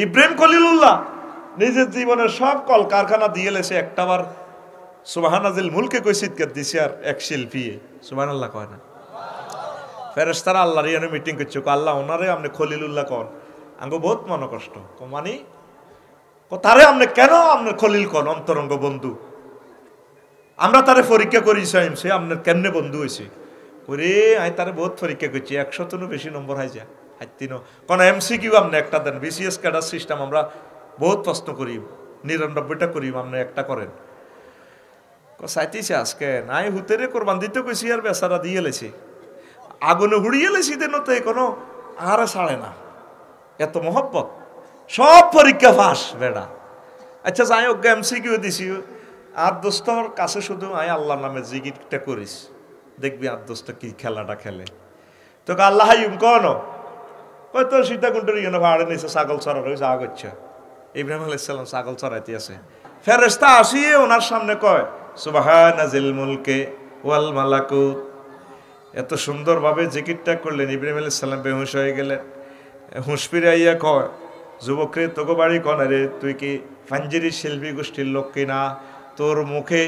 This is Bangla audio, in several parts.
ইব্রাহিম খলিলুল্লাহ নিজের জীবনের সব কল কারখানা দিয়ে লেছে একটাবার সুবহানাজিল মুলকে কই সিটকার দিছে আর এক শিল্পী সুবহানাল্লাহ কয় না। ফেরেশতারা আল্লাহর ইয়ানে মিটিং করছে, আল্লাহ ওনারে আপনি খলিলুল্লাহ কন, আঙ্গ বহুত মনে কষ্ট মানে তারে আপনি কেন আপনার খলিল কন, অন্তরঙ্গ বন্ধু, আমরা তারে পরীক্ষা করি সে আপনার কেমনে বন্ধু হয়েছে ওরে, আমি তারে বহুত পরীক্ষা করছি, 100 বেশি নম্বর হয় যা হাইতিনো কোন MCQ আপনি একটা দেন, BCS ক্যাডার সিস্টেম আমরা বহুত প্রশ্ন করি, 99টা করি, আপনি একটা করেন চাইতেছে আজকে নাই হুতেরে কোরবান দিতে কইছি আর বেচারা দিয়ে লেছি, আগুনে হুড়িয়ে লেছি দেন তো কোনো আর ছাড়ে না, এত মহব্বত, সব পরীক্ষা ফাঁস বেড়া। আচ্ছা যাই হোক MCQ দিছি, আর দোস্তর কাছে শুধু আয় আল্লাহর নামে জিকিরটা করিস, দেখবি আর দোস্ত কি খেলাটা খেলে, তোকে আল্লাহ হাইম কন হয়তো সীতাকুণ্ডের ইয়ে ভাড়ে নিচে ছাগল চড়ার হয়েছে আগচ্ছে, ইব্রাহিম আলাইহিস সালাম ছাগল চড়াইতে আছে, ফেরেশতা আসিয়ে ওনার সামনে কয় সুবহানাজিল মুলকে ওয়াল মালাকুত, এত সুন্দরভাবে জিকিরটা করলেন, ইব্রাহিম আলাইহিস সালাম বেহুশ হয়ে গেলেন, হুঁশ ফিরে আইয়া কয় যুবক রে তোকে বাড়ি কন রে, তুই কি ফাঞ্জিরি শিল্পী গোষ্ঠীর লোক কিনা, তোর মুখে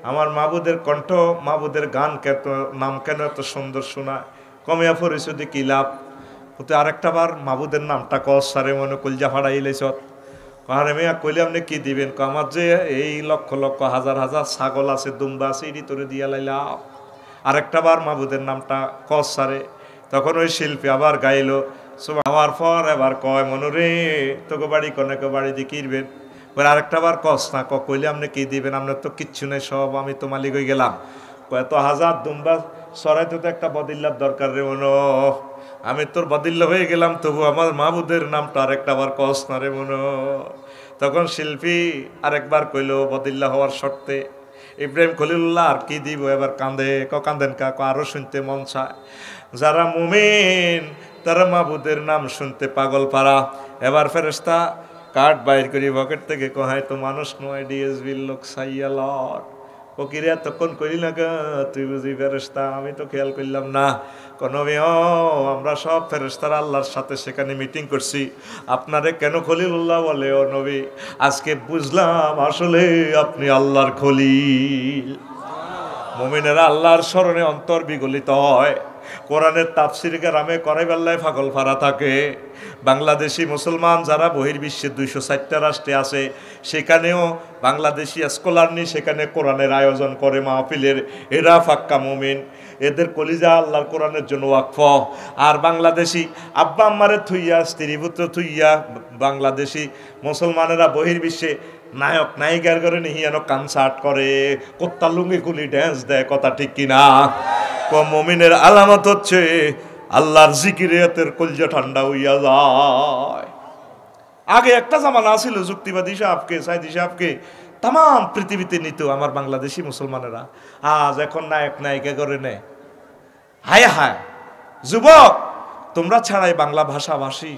আমার মাবুদের কণ্ঠ মাবুদের গান কেন নাম কেন এত সুন্দর শোনায়, কমিয়া পড়েছ কি লাভ, তুই আরেকটা বার মাবুদের নামটা কস সারে মনে কলজা ফাড়াইলেছ, আরে মেয়া কইলে আপনি কি দিবেন, আমার যে এই লক্ষ লক্ষ হাজার হাজার ছাগল আছে দুম্বা আছে এটি তোরে দিয়া লাইলাম, আরেকটা বার মাবুদের নামটা কস সারে, তখন ওই শিল্পী আবার গাইলো, আমার পর এবার কয় মনুরে তোকে বাড়ি কনেকে বাড়ি দিয়ে কিনবেন, আরেকটা বার কস না কইলে আপনি কি দিবেন, আপনার তো কিচ্ছু নেই, সব আমি তো মালিক হয়ে গেলাম, এত হাজার দুম্বা সরাইতে তো একটা বদিল্লার দরকার রে মনো, আমি তোর বদিল্লা হয়ে গেলাম, তবু আমার মাহবুদের নামটা আরেকটা বার কস না রে মনো। তখন শিল্পী আরেকবার কইল বদিল্লা হওয়ার শর্তে, ইব্রাহিম খলিলুল্লাহ আর কি দিব, এবার কান্দে কান্দেন কা আরো শুনতে মন চায়, যারা মুমিন তারা মাহবুদের নাম শুনতে পাগল পারা, এবার ফেরেশতা কার্ড বাইর করি পকেট থেকে কহায় তো মানুষ নয় ডিএসবির লোক সাইয়ালট, ফকিরে এতক্ষণ করি না গা তুই বুঝি ফেরেশতা, আমি তো খেয়াল করলাম না, নবী আমরা সব ফেরেশতারা আল্লাহর সাথে সেখানে মিটিং করছি, আপনারে কেন খলিলুল্লাহ বলে ও নবী, আজকে বুঝলাম আসলে আপনি আল্লাহর খলিল। মুমিনেরা আল্লাহর স্মরণে অন্তর বিগলিত হয়, কোরআনের তাফসির গ্রামে করে বেল্লায় পাগল ফারা থাকে, বাংলাদেশি মুসলমান যারা বহির্বিশ্বের 260টা রাষ্ট্রে আছে সেখানেও বাংলাদেশি স্কলার নিয়ে সেখানে কোরআনের আয়োজন করে মাহফিলের, এরা ফাক্কা মুমিন, এদের কলিজা আল্লাহর কোরআনের জন্য ওয়াকফ, আর বাংলাদেশি আব্বা আম্মারে থুইয়া স্ত্রী পুত্র থুইয়া বাংলাদেশি মুসলমানেরা বহির্বিশ্বে নায়ক নায়িকার করে নিহিয়ানো কনসার্ট করে, কোত্তা লুঙ্গি কুলি ড্যান্স দেয়, কথা ঠিক কিনা? মুমিনের আলামত হচ্ছে আল্লাহর জিকিরে এতের কলজা ঠান্ডা হইয়া যায়। আগে একটা জামানা ছিল যুক্তিবাদী সাহেবকে সাইদি সাহেবকে তাম পৃথিবীতে নিত আমার বাংলাদেশি মুসলমানেরা, আজ এখন নায়ক নায়িকা করে নেয়। হায় হায় যুবক, তোমরা ছাড়াই বাংলা ভাষাভাষী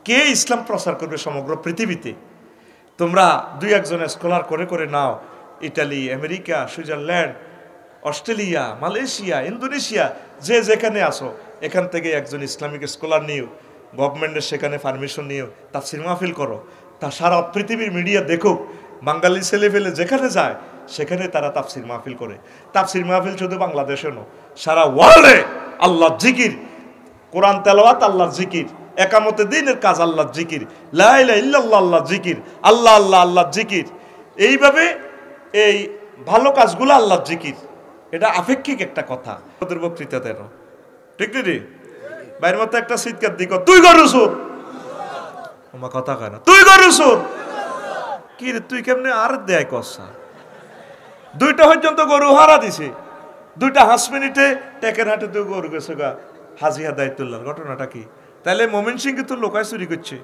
কে ইসলাম প্রচার করবে সমগ্র পৃথিবীতে? তোমরা দুই একজন স্কলার করে করে নাও, Italy, America, Switzerland, Australia, Malaysia, Indonesia, যে যেখানে আসো এখান থেকে একজন ইসলামিক স্কলার নিও, গভর্নমেন্টের সেখানে পারমিশন নিও, তাফসির মাহফিল করো, তা সারা পৃথিবীর মিডিয়া দেখুক, বাঙালি ছেলে ফেলে যেখানে যায় সেখানে তারা তাফসির মাহফিল করে। তাফসির মাহফিল শুধু বাংলাদেশে নয়, সারা ওয়ার্ল্ডে আল্লাহর জিকির, কোরআন তেলাওয়াত আল্লাহর জিকির, একামতে দিনের কাজ আল্লাহর জিকির, লা ইলাহা ইল্লাল্লাহ আল্লাহর জিকির, আল্লাহ আল্লাহ আল্লাহর জিকির, এইভাবে এই ভালো কাজগুলো আল্লাহর জিকির। এটা আপেক্ষিক একটা কথা, ওদের বক্তৃতা দেন ঠিক রে, বাইরের মতো একটা চিৎকার দিক তুই গরু সুর, আমার কথা কয় না, তুই গরু সুর কি রে, তুই কেমনে আর দেয় কষা, 2টা পর্যন্ত গরু হারা দিছে, 2টা 5 মিনিটে টেকের হাটে তুই গরু গেছে গা হাজিয়া দায়িত্বুল্লাহ, ঘটনাটা কি? তাহলে মমিন সিংকে তোর লোকায় চুরি করছে,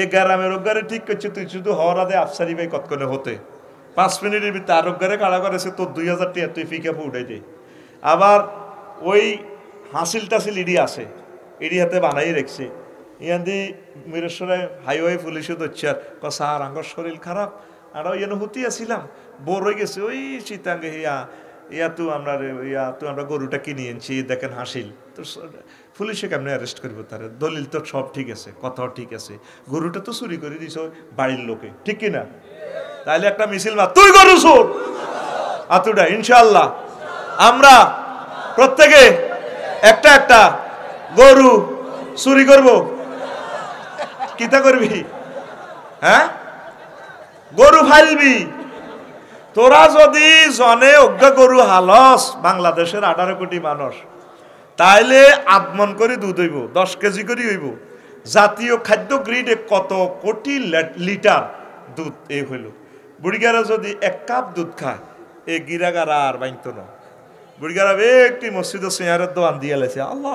এ গ্রামের ওগারে ঠিক করছে, তুই শুধু হওয়ার আদে আফসারি ভাই কতক্ষণে হতে 5 মিনিটের ভিতরে আরোগ্যারে কাড়া করেছে তোর 2000 টাকা তুই ফিকাপে উঠাই দে। আবার ওই হাসিল টাসিল ইডি আছে, ইডি হাতে বানাই রেখছে, ইয়ান দি মিরেশ্বরে হাইওয়ে পুলিশও ধরছে, আর স্যার আঙ্গর শরীর খারাপ, আর ওই হুতি আসছিলাম বোর হয়ে গেছে, ওই শীতাঙ্গে হিয়া আমরা গরুটা কিনে এনেছি, দেখেন হাসিল। তো পুলিশে কেমনে অ্যারেস্ট করবো তার? দলিল তো সব ঠিক আছে, কথাও ঠিক আছে, গরুটা তো চুরি করে দিছ বাড়ির লোকে, ঠিক কিনা? তাইলে একটা মিছিল বা তুই গরু চোর আতুডা। ইনশাআল্লাহ আমরা প্রত্যেকে একটা একটা গরু চুরি করব। কিতা করবি? হ্যাঁ, গরু ফাইলবি। তোরা যদি জনে অজ্ঞা গরু হালস বাংলাদেশের 18 কোটি মানুষ, তাইলে আদমন করে দুধ হইব, 10 কেজি করে হইব। জাতীয় খাদ্য গ্রিডে কত কোটি লিটার দুধ এই হইল। বুড়িগারা যদি 1 কাপ দুধ খায়, এই গিরাগারা আর বাইন্ত না। বুড়িগারা একটি মসজিদ সিয়ারের দোয়ান দিয়ে লেছে। আল্লাহ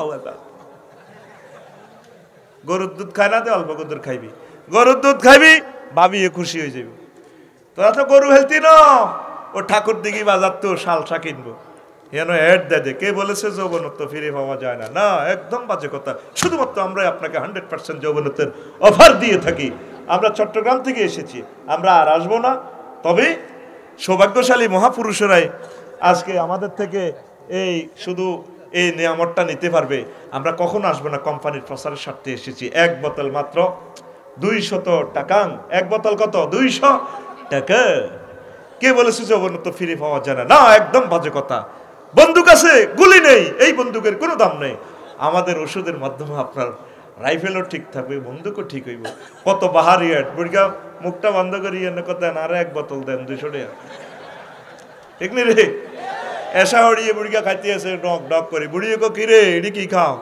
গরুর দুধ খায় না, অল্প গরুর খাইবি, গরুর দুধ খাইবি, ভাবি খুশি হয়ে যাবি। তোরা তো গরু হেলতি ন, ও ঠাকুর দিঘি বাজার তো শালসা কিনবো। হেন এড দে কে বলেছে যৌবনত্ব ফিরে পাওয়া যায় না? না, একদম বাজে কথা। শুধুমাত্র আমরা আপনাকে 100% যৌবনত্বের অফার দিয়ে থাকি। আমরা চট্টগ্রাম থেকে এসেছি, আমরা আর আসবো না। তবে সৌভাগ্যশালী মহাপুরুষরাই আজকে আমাদের থেকে এই শুধু এই নিয়ামতটা নিতে পারবে। আমরা কখন আসবো না, কোম্পানির প্রচারের স্বার্থে এসেছি। 1 বোতল মাত্র 200 টাকা। 1 বোতল কত? 200 টাকা। কে বলেছে যৌবনত্ব ফিরে পাওয়া যায় না? না, একদম বাজে কথা। বন্দুক আছে, গুলি নেই, এই বন্দুকের কোনো দাম নেই। আমাদের ওষুধের মাধ্যমে আপনার রাইফেলও ঠিক থাকবে, বন্দুকও ঠিক হইব। কত বাহারি অ্যাড। বুড়িকা মুখটা বন্ধ করি এনে কথা না, আর 1 বোতল দেন 200 টাকা, ঠিক নি রে? এসা হড়িয়ে বুড়িকা খাইতে আছে ডক ডক করে। বুড়িয়ে কো কিরে এটি কি খাও?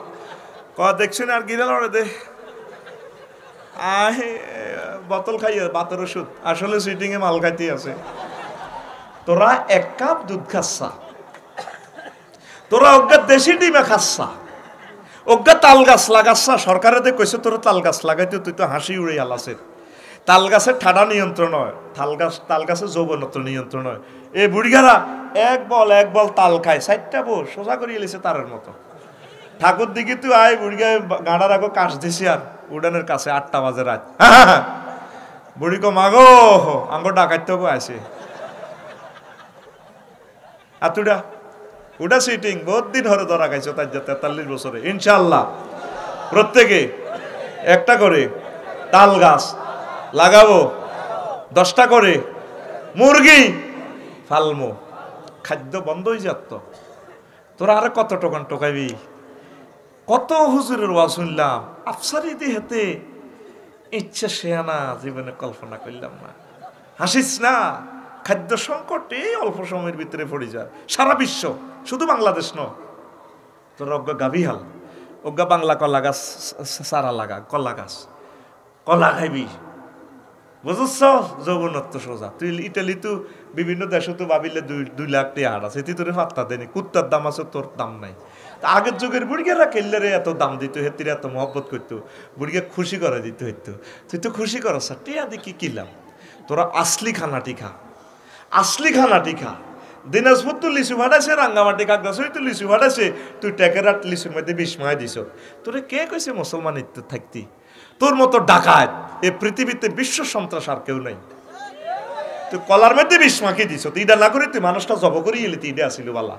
দেখছেন আর গিরা লড়ে দে বোতল খাইয়ে বাতের ওষুধ, আসলে সিটিং এ মাল খাইতে আছে। তোরা 1 কাপ দুধ খাচ্ছা, তোরা অজ্ঞা দেশি ডিমে খাচ্ছা, অজ্ঞা তাল গাছ লাগাচ্ছা। সরকারে কইছে তোরা তাল গাছ লাগাইতে, তুই তো হাসি উড়ে আলাছে। তাল গাছের ঠাডা নিয়ন্ত্রণ হয়, তাল গাছের যৌবনত্ব নিয়ন্ত্রণ হয়। এই বুড়িগারা এক বল তাল খায়, 4টা বউ সোজা করিয়ে এলেছে তারের মতো। ঠাকুর দিকে তুই আয়, বুড়িগায় গাঁড়ার আগো কাশ দিছি আর উডানের কাছে 8টা বাজে রাত। বুড়ি কো মাগো আঙ্গ ডাকাইতে আছে আতুডা ওটা সিটিং বহুত দিন ধরে ধরা খাইছো, তার 43 বছরে। ইনশাআল্লাহ প্রত্যেকে একটা করে তাল গাছ লাগাবো, 10টা করে মুরগি ফালমো। খাদ্য বন্ধ হয়ে যাত। তোরা আরে কত টোকান টোকাইবি? কত হুজুরের ওয়াজ শুনলাম, আফসারি হেতে ইচ্ছা শেয়ানা জীবনে কল্পনা করলাম না। হাসিস না, খাদ্য সংকটে অল্প সময়ের ভিতরে পড়ে যায় সারা বিশ্ব, শুধু বাংলাদেশ ন। তোর অজ্ঞা গাভিহাল, অজ্ঞা বাংলা কলা গাছ সারা লাগা, কলা গাছ কলা খাইবি, বুঝছ? যৌবনত্ব সোজা। তুই ইটালি তো বিভিন্ন দেশে তো ভাবিলে 2 লাখ টাকা হাট আছে, তুই তোর পাত্তা দেনি। কুত্তার দাম আছে, তোর দাম নাই। আগের যুগের বুড়িগেরা কেল্লারে এত দাম দিত, হেতিরে এত মহব্বত করতো, বুড়িকে খুশি করে দিত হইতো। তুই তো খুশি করছ, টিয়া দেখি কিলাম। তোরা আসলি খানাটি খা, আসলি খানাটি খা। দিনাজপুর তো লিচু ভাড়াছে, রাঙ্গামাটি কাকদাস তো লিচু ভাড়াছে, তুই টেকেরাট লিচুর মধ্যে 20 মায় দিছ। তোরে কে কইছে মুসলমান থাকতি? তোর মতো ডাকাত এ পৃথিবীতে বিশ্ব সন্ত্রাস আর কেউ নাই। তুই কলার মধ্যে 20 মাখি দিছ, তুই এটা না করে তুই মানুষটা জব করি এলি, তুই এটা আসিল বালা।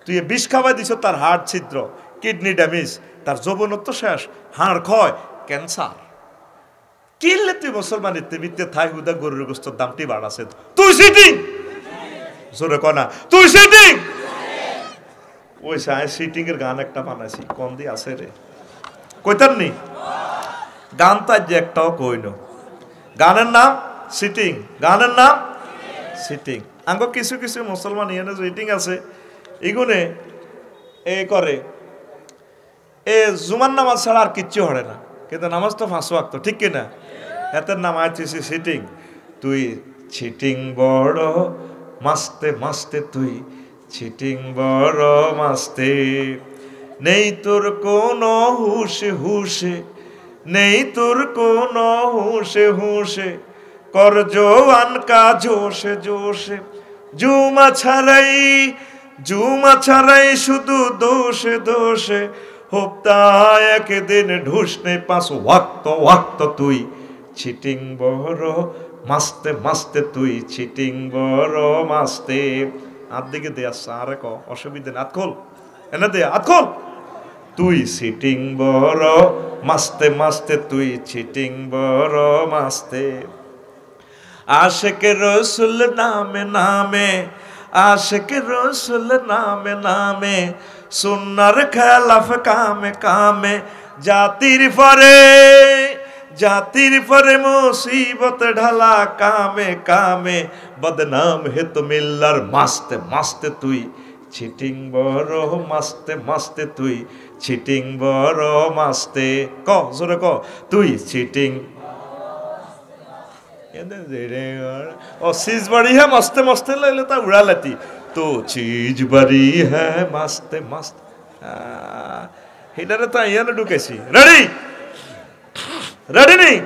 তুই 20 খাওয়াই দিছ, তার হার্ট ছিদ্র, কিডনি ড্যামেজ, তার যৌবনত্ব শেষ, হাড় ক্ষয়, ক্যান্সার। কিনলে তুই মুসলমানের তেবিতে থাই হুদা গরুর গোস্তর দামটি বাড়াছে। তুই সিটিং জোরে কনা, তুই সিটিং। ওই সিটিং এর গান একটা বানাইছি, কোন দিয়ে আছে রে কইতার নি গান, তার যে একটাও কইন। গানের নাম সিটিং, গানের নাম সিটিং। আঙ্গ কিছু কিছু মুসলমান ইয়ানে সিটিং আছে, এগুনে এ করে এ জুমার নামাজ ছাড়া আর কিচ্ছু হরে না, কিন্তু নামাজ তো 5 ওয়াক্ত, ঠিক কিনা? এতের নাম আছে সিটিং। তুই চিটিং বড় মাস্তে মাস্তে, তুই চিটিং বড় মাস্তে, নেই তোর কোনো হুশে হুশে, নেই তোর কোনো হুশে হুশে, কর জোয়ান কা জোশে জোশে, জুমা ছাড়াই শুধু দোষে দোষে, হপ্তায় একদিন ঢুসনে 5 ওয়াক্ত, তুই চিটিং বড় মাস্তে মাস্তে, তুই চিটিং বড় মাস্তে। হাত দিকে দে আসছে আরে ক অসুবিধা নেই হাত খোল এনে দে হাত খোল তুই চিটিং বড় মাস্তে মাস্তে তুই চিটিং বড় মাস্তে আশেকে রসুল নামে নামে আশেকে রসুল নামে নামে সুন্নার খেলাফ কামে কামে জাতির পরে মুসিবত ঢালা কামে কামে বদনাম হে তো মিল্লার মাস্তে মাস্তে তুই চিটিং বড় মাস্তে মাস্তে তুই চিটিং বড় মাস্তে ক জোরে ক তুই চিটিং ओ चीज बड़ी है मस्ते मस्ते ले लेता उड़ा लेती तो चीज बड़ी है मस्ते मस्त हिडरे तो आइया ना ढुकेছি रेडी रेडी नहीं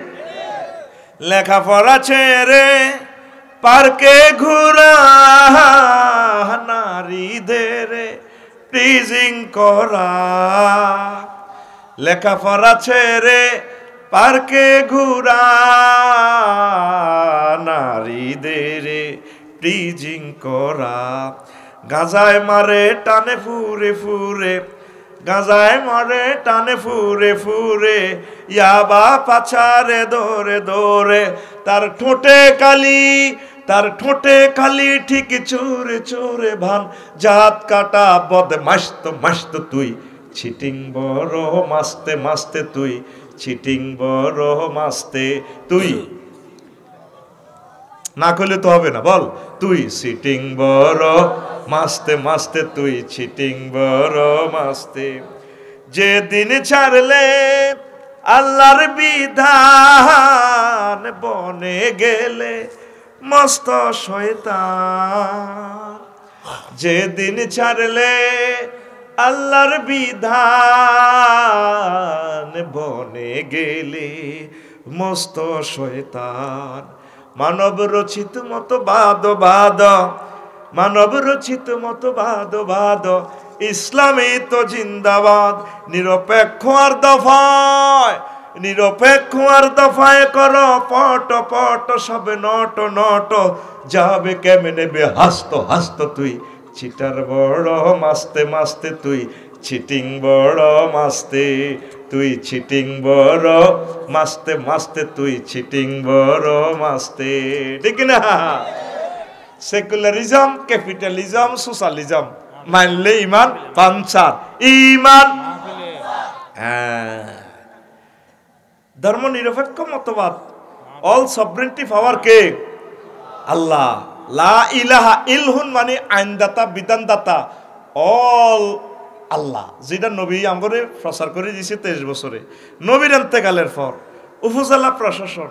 লেখা পড়া ছেড়ে পার্কে ঘোরা নারীদের প্রিজিং করা লেখা পড়া ছেড়ে পার্কে ঘোরা নারীদের প্রিজিং করা গাঁজায় মারে টানে ফুরে ফুরে গাঁজায় মারে টানে ফুরে ফুরে ইয়াবা পাছারে দৌড়ে দৌড়ে তার ঠোঁটে কালি ঠিক চোরে চোরে ভান জাত কাটা বদমাস্ত মাস্ত তুই চিটিং বড় মাস্তে মাস্তে তুই চিটিং বড় মাস্তে তুই না করলে তো হবে না বল তুই চিটিং বড় মাস্তে মাস্তে তুই চিটিং বড় মাস্তে যেদিন ছাড়লে আল্লাহর বিধান বনে গেলে মস্ত শয়তান যেদিন ছাড়লে আল্লাহর বিধান বনে গেলে মস্ত শয়তান মানব রচিত মতবাদ ইসলামী তো জিন্দাবাদ নিরপেক্ষ আর দফায় কর পট পট সবে নট নট যাবে কেমনে বে হাসত তুই চিটার বড় মাস্তে মাস্তে তুই চিটিং বড় মাস্তে তুই চিটিং বড় মাস্তে মাস্তে তুই চিটিং বড় মাস্তে ঠিক না সেকুলারিজম ক্যাপিটালিজম সোশ্যালিজম মানলে ইমান পাঞ্চার ইমান ধর্ম নিরপেক্ষ মতবাদ অল সভরেন্টি পাওয়ার কে আল্লাহ লা ইলাহা ইলহুন মানে আইনদাতা বিধানদাতা অল আল্লাহ যেটা নবী আমগরে প্রচার করে দিয়েছে 23 বছরে নবীর ইন্তেকালের পর উপজেলা প্রশাসন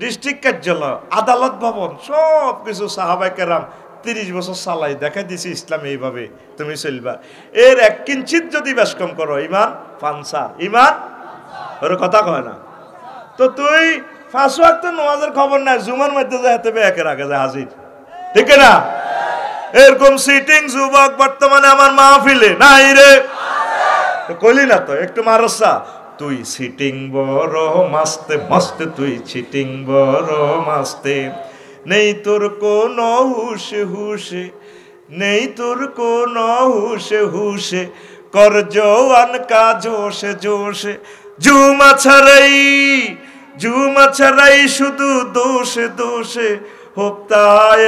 ডিস্ট্রিক্ট কার্যালয় আদালত ভবন সব কিছু সাহাবায়ে কেরাম 30 বছর চালাই দেখাই দিছি ইসলাম এইভাবে তুমি চলবা এর এক কিঞ্চিত যদি বেশ কম করো ইমান পাঞ্চার ইমান ওর কথা কয় না তো তুই 5 ওয়াক্ত নামাজের খবর নাই জুমার মধ্যে যাইতে বে একের আগে যায় হাজির ঠিক না এরকম সিটিং যুবক বর্তমানে আমার মাহফিলে নাই রে কইলি না তো একটু মারসা তুই সিটিং বড় মাস্তে মাস্তে তুই চিটিং বড় মাস্তে নেই তোর কোনো হুশে নেই তোর কোনো হুশে কর জওয়ান কা জোশে জোশে জুমা ছাড়াই শুধু দোষে হোপ্তা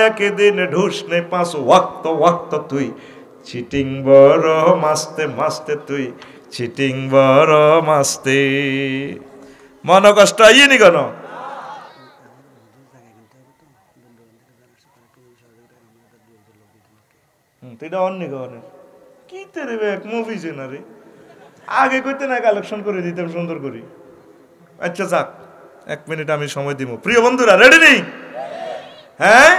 একদিন ঢুসনে 5 ওয়াক্ত তুই চিটিং বড় মাস্তে মাস্তে তুই চিটিং বড় মাস্তে মন কষ্ট আইনি কেন তুইটা অন্য গনের কি তেরে এক মুভি না রে আগে কইতে না কালেকশন করে দিতাম সুন্দর করি আচ্ছা যাক 1 মিনিট আমি সময় দিব প্রিয় বন্ধুরা রেডি নেই হ্যাঁ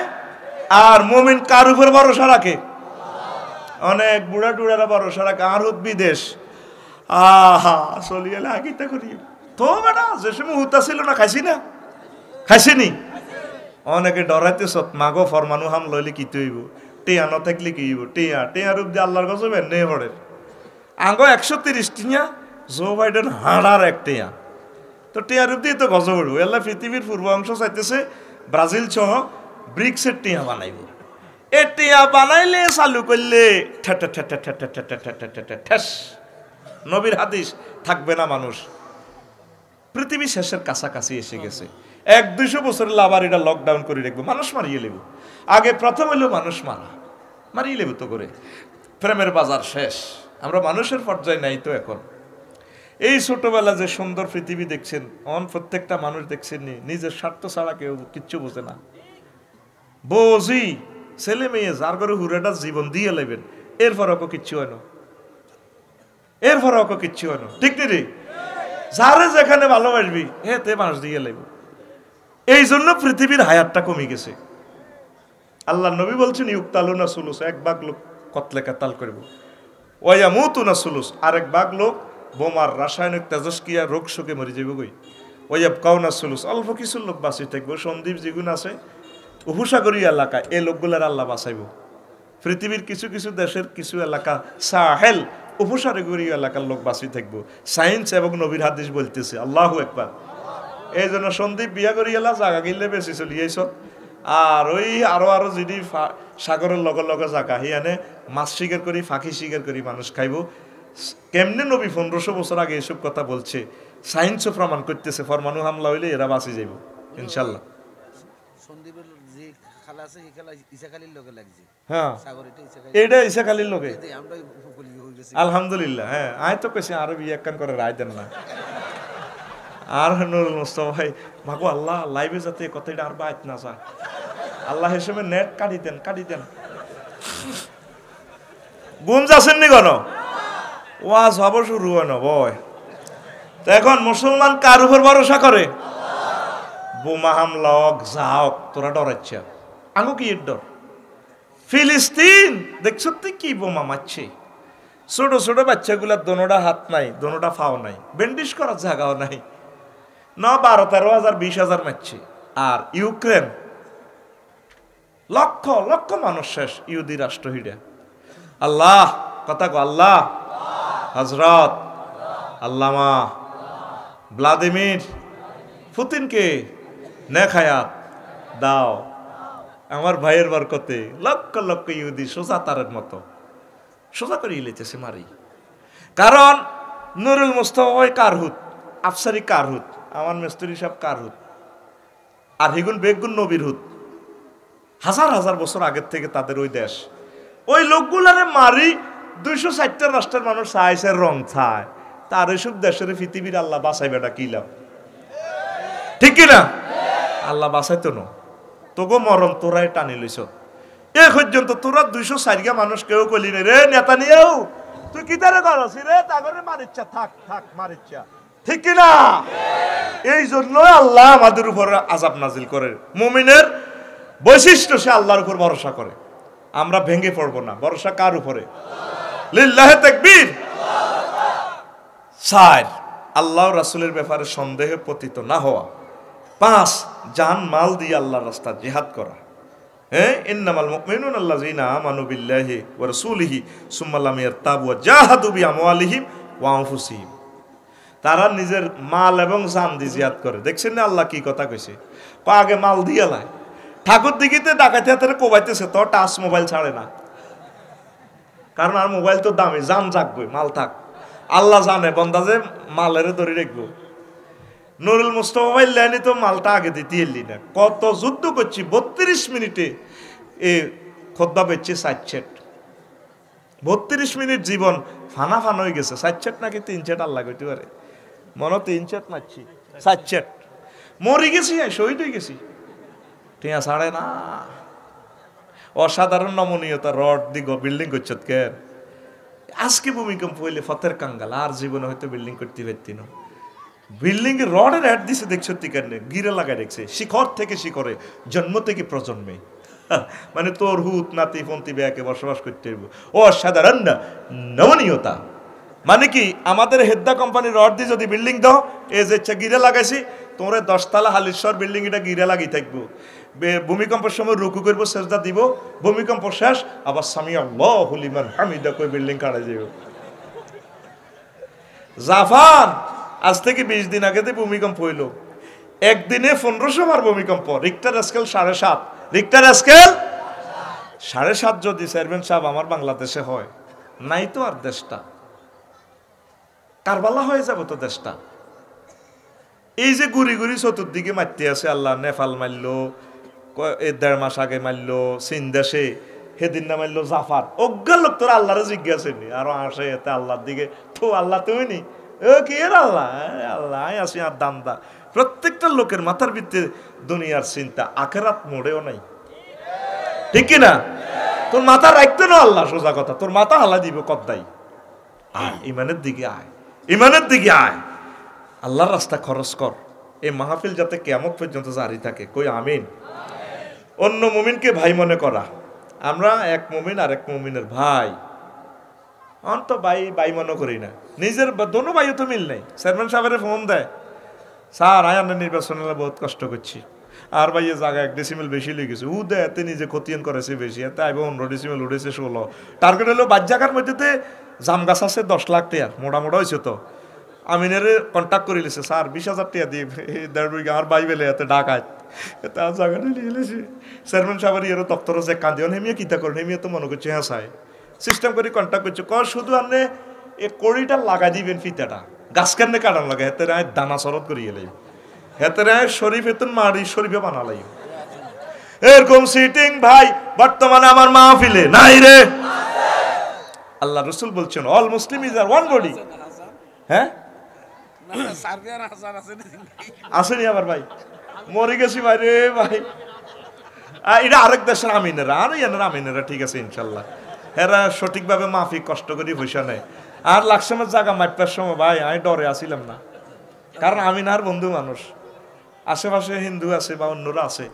আর মুমিন কার উপর ভরসা রাখে অনেক বুড়া টুড়ারা ভরসা রাখে আর বিদেশ আহা চলিয়ে লাগিতে করি তো বেটা যে সময় হুতা ছিল না খাইছিনি অনেকে ডরাইতে সত মাগো ফরমানু হাম লইলে কি তৈব টিয়া ন থাকলে কি হইব টিয়া রূপ দিয়ে আল্লাহর কাছে বেনে পড়ে আঙ্গো 130 টিয়া জো বাইডেন হাড়ার এক টিয়া তো টিয়া রূপ দিয়ে তো গজব উঠবো এল্লা পৃথিবীর পূর্ব অংশ চাইতেছে ব্রাজিল সহ ব্রিক্সের টিয়া বানাইব এটিয়া বানাইলে চালু করলে ঠেস, নবীর হাদিস থাকবে না মানুষ। পৃথিবী শেষের কাছাকাছি এসে গেছে। 100-200 বছরের আবার এটা লকডাউন করে রাখবো, মানুষ মারিয়ে লেব। আগে প্রথম হইলো মানুষ মারিয়ে লেব তো করে। প্রেমের বাজার শেষ, আমরা মানুষের পর্যায়ে নাই তো এখন। এই ছোটবেলা যে সুন্দর পৃথিবী দেখছেন, প্রত্যেকটা মানুষ দেখছেন নিজের স্বার্থ ছাড়া কেউ কিচ্ছু বোঝে না। বোঝি ছেলে মেয়ে যার করে হুরেটা জীবন দিয়ে লেবেন, এরপর ওকে কিচ্ছু হয় না, ঠিক নি রে? যারে যেখানে ভালোবাসবি হেতে বাঁশ দিয়ে লেব। এই জন্য পৃথিবীর হায়াতটা কমে গেছে। আল্লাহ নবী বলছেন ইউক্তালুনা সুলুস, 1 ভাগ লোক কতলে কাতাল করব, ওয়ায়ামুতুনা সুলুস, আরেক ভাগ লোক বোমার রাসায়নিক তেজস্ক্রিয়া রোগ শোকে মরে যাবে গই। ওয়ায়াবকাউনা সুলুস, অল্প কিছু লোক বাঁচি থাকবো। সন্দ্বীপ যেগুলো আছে উপসাগরীয় এলাকা, এই লোকগুলার আল্লাহ বাঁচাইব। পৃথিবীর কিছু কিছু দেশের কিছু এলাকা সাহেল উপসাগরীয় এলাকার লোক বাঁচি থাকবো। সায়েন্স এবং নবীর হাদিস বলতেছে। আল্লাহু আকবার। এই জন্য সন্দীপ বিয়া করি এলা জায়গা কিনলে বেশি চলিয়েছ। আর ওই আরো যদি সাগরের লগে লগে জায়গা হিয়ানে মাছ শিকার করি, ফাঁকি শিকার করি মানুষ খাইব। কেমনে নবী 1500 বছর আগে এসব কথা বলছে, সায়েন্সও প্রমাণ করতেছে। পরমাণু হামলা হইলে এরা বাঁচি যাইব ইনশাল্লাহ। এটা ইসাখালীর লগে আলহামদুলিল্লাহ। হ্যাঁ, আয় তো কেছি আরো বিয়ে একখান করে রায় দেন না। আর নুরুল মুস্তাফা ভাই ভাগো আল্লাহ লাইভে যাতে কথাটা আর বাইত না যায়, আল্লাহ হিসেবে নেট কাটি দেন। গুঞ্জ আসেননি কেন? ওয়াজ হব শুরু হয় না বয়। তো এখন মুসলমান কার উপর ভরসা করে? বোমা হামলা হোক যা হোক, তোরা ডরাচ্ছে। আঙু কি ডর? ফিলিস্তিন দেখছ তুই কি বোমা মারছে। ছোট ছোট বাচ্চাগুলার দোনোটা হাত নাই, দোনোটা ফাও নাই, ব্যান্ডেজ করার জায়গাও নাই। 12,000-13,000 20,000 মারছে। আর ইউক্রেন লক্ষ লক্ষ মানুষ শেষ, ইহুদি রাষ্ট্র হিডা। আল্লাহ কথা কো, আল্লাহ হযরত আল্লামা ভ্লাদিমির পুতিনকে নেক হায়াত দাও। আমার ভাইয়ের বরকতে লক্ষ লক্ষ ইহুদি সোজা তারের মতো সোজা করে ইলেতেছে মারি। কারণ নুরুল মুস্তাফা ভাই কারহুত, আফসারি কারহুত, আমার মিস্ত্রি সাহেব কারহুত, আর হিগুন বেগুন নবীর হুত। হাজার হাজার বছর আগের থেকে তাদের ওই দেশ, ওই লোকগুলারে মারি 260টা রাষ্ট্রের মানুষ চাইছে রং ছায়। তার এইসব দেশের পৃথিবীর আল্লাহ বাঁচাইবেটা কি লাভ? ঠিক কিনা? আল্লাহ বাঁচাইতো না, তোগো মরণ তোরাই টানি লইছ। এ পর্যন্ত তোরা 204 মানুষ কেউ কইলি রে নেতা নিয়েও তুই কি তারে করছি রে, তাগরে মারিচ্ছা থাক মারিচ্ছা, ঠিক কিনা? এই জন্য আল্লাহ আমাদের উপর আযাব নাজিল করে। মুমিনের বৈশিষ্ট্য সে আল্লাহর উপর ভরসা করে। আমরা ভেঙে পড়বো না। ভরসা কার উপরে? লিল্লাহি তাকবীর। 4 আল্লাহ রাসূলের ব্যাপারে সন্দেহে পতিত না হওয়া। 5 জান মাল দিয়ে আল্লাহর রাস্তা জিহাদ করা। ইন্নামাল মুমিনুনা আল্লাযীনা আমানু বিল্লাহি ওয়া রাসূলিহি সুম্মা লাম ইয়ারতাবু ওয়া জাহাদু বিআমওয়ালিহিম ওয়া আনফুসিহিম। তারা নিজের মাল এবং জান দিয়ে জিহাদ করে। দেখছেন না আল্লাহ কি কথা কইছে? আগে মাল দিয়ে লাই। ঠাকুর দিঘিতে ডাকাতি হাতে কোবাইতেছে, তো টাচ মোবাইল ছাড়ে না। কারণ আর মোবাইল তো দামি, জান জাগবে, মাল থাক। আল্লাহ জানে বন্দা যে মালের ধরে রাখবো। নুরুল মুস্তাফা ভাই লাইনে তো মালটা আগে দিতে এলি না। কত যুদ্ধ করছি, 32 মিনিটে এ খোদ্দা বেচছে 4 সেট। 32 মিনিট জীবন ফানা হয়ে গেছে। 4 সেট নাকি 3 সেট আল্লাহ কইতে পারে। মনে 3 সেট মারছি, 4 সেট মরি গেছি, শহীদ হয়ে গেছি। টিয়া ছাড়ে না। অসাধারণ নমনীয়তা, রড দিগ বিল্ডিং করছত কে। আজকে ভূমিকম্প হইলে ফতের কাঙ্গাল, আর জীবনে হয়তো বিল্ডিং করতে পারতি না। বিল্ডিং এর রডের অ্যাড দিছে দেখছো তিকানে, গিরে লাগাই দেখছে শিখর থেকে শিখরে, জন্ম থেকে প্রজন্মে। মানে তোর হুত নাতি ফন্তি ব্যাকে বসবাস করতে হইব। অসাধারণ না নমনীয়তা। মানে কি আমাদের হেদ্দা কোম্পানির রড দিয়ে যদি বিল্ডিং দাও, এই যে গিরে লাগাইছি, তোমরা 10 তলা হালিশ্বর বিল্ডিং এটা গিরে লাগি থাকবো। ভূমিকম্পের সময় রুকু করবো, সেজদা দিব, ভূমিকম্প শেষ আবার সামি আল্লাহু লিমান হামিদা কই বিল্ডিং কাটা যাবে। জাপান আজ থেকে 20 দিন আগে ভূমিকম্প হইল। একদিনে 1500 বার ভূমিকম্প। রিক্টার স্কেল 7.5, রিক্টার স্কেল 7.5 যদি চেয়ারম্যান সাহেব আমার বাংলাদেশে হয়, নাই তো আর দেশটা কারবালা হয়ে যাবে তো দেশটা। এই যে গুড়ি গুড়ি চতুর্দিকে মারতে আছে আল্লাহ, নেপাল মারলো 1.5 মাস আগে, মারলো চীন দেশে, সেদিন না মারলো জাফার, অজ্ঞান লোক তোর আল্লাহরে জিজ্ঞাসা নি আরো আসে এতে আল্লাহর দিকে, তো আল্লাহ তুমি নি কি এর আল্লাহ, আল্লাহ আছি আর দান্দা। প্রত্যেকটা লোকের মাথার ভিতরে দুনিয়ার চিন্তা, আখেরাত মোড়েও নাই, ঠিক কিনা? তোর মাথা রাখতে না আল্লাহ, সোজা কথা, তোর মাথা হালা দিব কদ্দাই। আয় ইমানের দিকে আয়, ইমানের দিকে আয়, আল্লাহর রাস্তা খরচ কর। এই মাহফিল যাতে কিয়ামত পর্যন্ত জারি থাকে, কই আমিন। অন্য মুমিনকে ভাই মনে করা, আমরা এক মুমিন আর এক মুমিনের ভাই, অন্ত ভাই ভাই মনে করি না, নিজের দোনো ভাইও তো মিল নেই। চেয়ারম্যান সাহেবের ফোন দেয়, স্যার আয় আমরা নির্বাচনে বহুত কষ্ট করছি, আর ভাই এ জায়গা 1 ডেসিমেল বেশি লেগেছে, উ দে এতে নিজে খতিয়ান করেছে বেশি, এতে আইব 15 ডেসিমেল উঠেছে 16। টার্গেট হলো বাদ জায়গার মধ্যে জাম গাছ আছে 10 লাখ টাকার, মোটা মোটা হয়েছে। তো আমিনের কন্ট্যাক্ট করে লিছে, স্যার 20,000 টাকা দিয়ে 1.5 বিঘা আর বাই বেলে এতে ডাকায়, এতে আর জায়গাটা নিয়ে এলেছে। চেয়ারম্যান সাহেবের ইয়েরও দপ্তর আছে কান্দিও, হেমিয়া কিতা করেন, হেমিয়া তো মনে করছে হ্যাঁ চাই সিস্টেম করে কন্ট্যাক্ট করছে, কর শুধু আপনি এ কড়িটা লাগাই দিবেন, ফিতাটা গাছ কেন কাটান লাগে, হেতে রায় দানা সরত করিয়ে এলাই, হেতে রায় শরীফ এতন মারি শরীফে বানালাই। এরকম সিটিং ভাই বর্তমানে আমার মাহফিলে নাই রে। আল্লাহ রসুল বলছেন all Muslim is are one body. হ্যাঁ আসেনি আবার ভাই, মরে গেছি ভাই রে ভাই। এটা আরেক দেশের আমিনেরা, আর এনার আমিনেরা ঠিক আছে ইনশাল্লাহ, এরা সঠিকভাবে মাফি কষ্ট করি পয়সা নেয়। আর লাকসামের জায়গা মাইপার সময় ভাই আমি ডরে আসিলাম না, কারণ আমিনার বন্ধু মানুষ, আশেপাশে হিন্দু আছে বা অন্যরা আছে,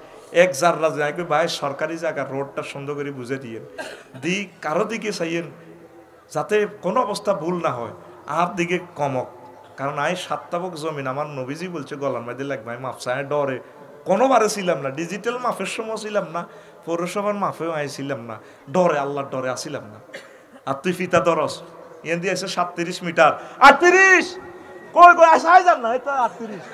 এক জাররা যায় ভাই সরকারি জায়গা রোডটা সুন্দর করে বুঝে দিয়েন, কারো দিকে চাইয়েন যাতে কোনো অবস্থা ভুল না হয়, আর দিকে কমক। কারণ আই 7 তাবক জমিন আমার নবীজি বলছে গলার মধ্যে লাগবে, আমি মাফ চাই ডরে কোনোবারে ছিলাম না, ডিজিটাল মাফের সময় ছিলাম না, পৌরসভার মাফেও আইছিলাম না, ডরে আল্লাহর ডরে আসিলাম না। আর তুই ফিতা দরস এন দিয়ে আছে 37 মিটার, 38 কই কই আসাই যান না, এটা 38